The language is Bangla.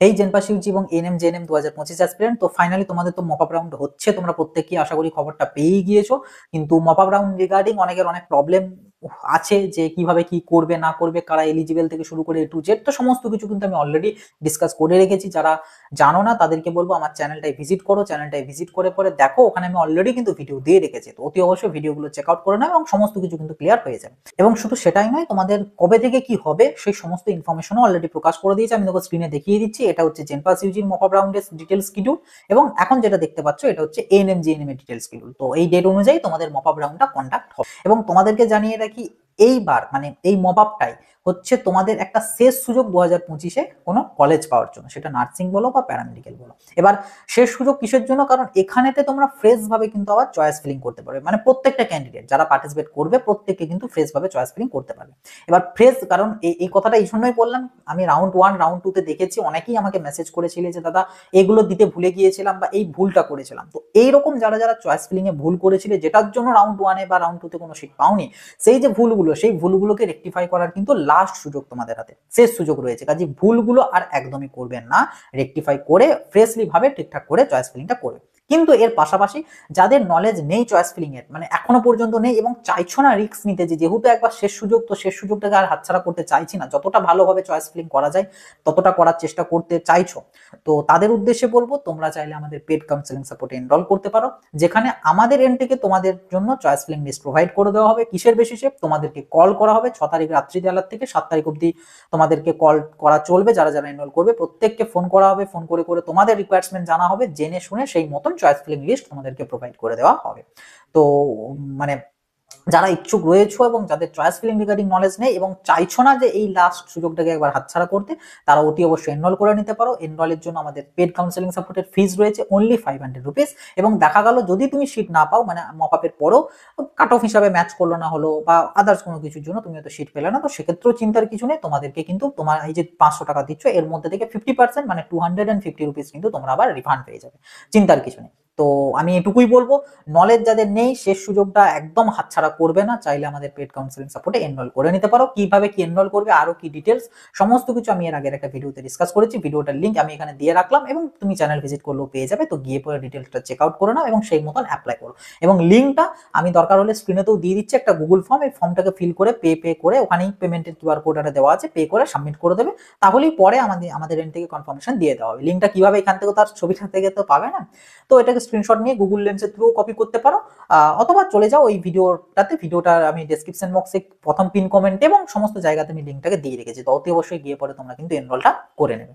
এই জেনপাস ইউজি এবং এনএম জেএনএম 2025 অ্যাসপিরেন্ট, তো ফাইনালি তোমাদের তো মপ আপ রাউন্ড হচ্ছে, তোমরা প্রত্যেকেই আশা করি খবরটা পেয়েই গিয়েছো। কিন্তু মপ আপ রাউন্ড রিগার্ডিং অনেকের অনেক প্রবলেম আছে যে কিভাবে কি করবে না করবে, কারা এলিজিবল থেকে শুরু করে টু জেড, তো সমস্ত কিছু কিন্তু আমি অলরেডি ডিসকাস করে রেখেছি। যারা জানো না তাদেরকে বলবো আমার চ্যানেলটাই ভিজিট করো, চ্যানেলটাই ভিজিট করে পরে দেখো, ওখানে আমি অলরেডি কিন্তু ভিডিও দিয়ে রেখেছি। তো অতি অবশ্যই ভিডিওগুলো চেক আউট করে নাও এবং সমস্ত কিছু কিন্তু ক্লিয়ার হয়ে যাবে। এবং শুধু সেটাই নয়, তোমাদের কবে থেকে কি হবে সেই সমস্ত ইনফরমেশনও অলরেডি প্রকাশ করে দিয়েছে। আমি তোমাকে স্ক্রিনে দেখিয়ে দিচ্ছি, এটা হচ্ছে জেনপাস ইউজির মপ আপ রাউন্ডের ডিটেলস শিডিউল, এবং এখন যেটা দেখতে পাচ্ছ এটা হচ্ছে এএনএম জিএনএম এর ডিটেলস শিডিউল। তো এই ডেট অনুযায়ী তোমাদের মপ আপ রাউন্ডটা কন্ডাক্ট হবে। এবং তোমাদেরকে জানিয়ে রাখি, এইবার মানে এই মপ আপটাই হচ্ছে তোমাদের একটা শেষ সুযোগ 2025-এ কোনো কলেজ পাওয়ার জন্য, সেটা নার্সিং বলো বা প্যারামেডিক্যাল বলো। এবার শেষ সুযোগ কিসের জন্য? কারণ এখানেতে তোমরা ফ্রেশ ভাবে কিন্তু আবার চয়েস ফিলিং করতে পারবে, মানে প্রত্যেকটা ক্যান্ডিডেট যারা পার্টিসিপেট করবে প্রত্যেককে কিন্তু ফ্রেশ ভাবে চয়েস ফিলিং করতে পারবে। এবার ফ্রেশ, কারণ এই কথাটা এই জন্যই বললাম, আমি রাউন্ড 1 রাউন্ড 2 তে দেখেছি অনেকেই আমাকে মেসেজ করেছিল যে দাদা এগুলো দিতে ভুলে গিয়েছিলাম বা এই ভুলটা করেছিলাম। তো এইরকম যারা যারা চয়েস ফিলিং এ ভুল করেছিল, যেটার জন্য রাউন্ড 1-এ বা রাউন্ড 2-তে কোনো সিট পাওনি, সেই যে ভুলগুলো, সেই ভুলগুলোকে রেকটিফাই করার কিন্তু লাস্ট সুযোগ তোমাদের হাতে, শেষ সুযোগ রয়েছে। কাজে ভুলগুলো আর একদমই করবেন না, রেকটিফাই করে ফ্রেশলি ভাবে ঠিকঠাক করে চয়েস ফিলিংটা করবে। কিন্তু এর পাশাপাশি যাদের নলেজ নেই চয়েস ফিলিং এর, মানে এখনো পর্যন্ত নেই এবং চাইছো না রিস্ক নিতে, যে যেহেতু একবার শেষ সুযোগ, তো শেষ সুযোগটাকে আর হাতছাড়া করতে চাইছি না, যতটা ভালোভাবে চয়েস ফিলিং করা যায় ততটা করার চেষ্টা করতে চাইছো, তো তাদের উদ্দেশ্যে বলবো তোমরা চাইলে আমাদের পেড কাউন্সেলিং সাপোর্টে এনরোল করতে পারো, যেখানে আমাদের এন্ড থেকে তোমাদের জন্য চয়েস ফিলিং লিস্ট প্রোভাইড করে দেওয়া হবে। কিসের বেসিসে? তোমাদেরকে কল করা হবে 6 তারিখ রাত্রি বেলা থেকে 7 তারিখ অবধি তোমাদেরকে কল করা চলবে। যারা যারা এনরোল করবে প্রত্যেককে ফোন করা হবে, ফোন করে করে তোমাদের রিকোয়ারমেন্ট জানা হবে, জেনে শুনে সেই মতন চয়েস ফিলিং লিস্ট তোমাদেরকে প্রোভাইড করে দেওয়া হবে। তো মানে যারা ইচ্ছুক রয়েছে এবং যাদের চয়েস ফিলিং রিগার্ডিং নলেজ নেই এবং চাইছো না যে এই লাস্ট সুযোগটাকে একবার হাতছাড়া করতে, তারা অতি অবশ্যই এনরোল করে নিতে পারো। এনরোলের জন্য আমাদের পেড কাউন্সেলিং সাপোর্টের ফিজ রয়েছে অনলি 500 রুপিস। এবং দেখা গেল যদি তুমি সিট না পাও, মানে মপ আপের পরও কাট অফ হিসাবে ম্যাচ করলো না হলো বা আদার্স কোনো কিছুর জন্য তুমি হয়তো সিট পেলে না, তো সেক্ষেত্রেও চিন্তার কিছু নেই। তোমাদেরকে কিন্তু তোমার এই যে 500 টাকা দিচ্ছ এর মধ্যে থেকে 50% মানে 250 রুপিস কিন্তু তোমরা আবার রিফান্ড পেয়ে যাবে, চিন্তার কিছু নেই। তো আমি এটুকুই বলবো, নলেজ যাদের নেই শেষ সুযোগটা একদম হাতছাড়া করবে না, চাইলে আমাদের পেড কাউন্সেলিং সাপোর্টে এনরোল করে নিতে পারো। কিভাবে কি এনরোল করবে, আরো কি ডিটেলস, সমস্ত কিছু আমি এর আগের একটা ভিডিওতে ডিসকাস করেছি, ভিডিওটার লিংক আমি এখানে দিয়ে রাখলাম এবং তুমি চ্যানেল ভিজিট করলেও পেয়ে যাবে। তো গিয়ে পরে ডিটেলসটা চেক আউট করে নাও এবং সেই মতন অ্যাপ্লাই করো। এবং লিংকটা আমি দরকার হলে স্ক্রিনেতেও দিয়ে দিচ্ছি, একটা গুগল ফর্ম, এই ফর্মটাকে ফিল করে পে করে ওখানেই পেমেন্টের কিউআর কোড একটা দেওয়া আছে, পে করে সাবমিট করে দেবে, তাহলেই পরে আমাদের এন্ড থেকে কনফার্মেশন দিয়ে দেওয়া হবে। লিংকটা কিভাবে, এখান থেকে তার ছবিটা থেকে তো পাবে না, তো এটাকে স্ক্রিনশট নিয়ে গুগল লেন্সের থ্রু কপি করতে পারো, অথবা চলে যাও ওই ভিডিওটাতে, ভিডিওটা আমি ডেসক্রিপশন বক্সে প্রথম পিন কমেন্ট এবং সমস্ত জায়গাতে আমি লিঙ্কটাকে দিয়ে রেখেছি। তো অতি অবশ্যই গিয়ে পরে তোমরা কিন্তু এনরোলটা করে নেবে।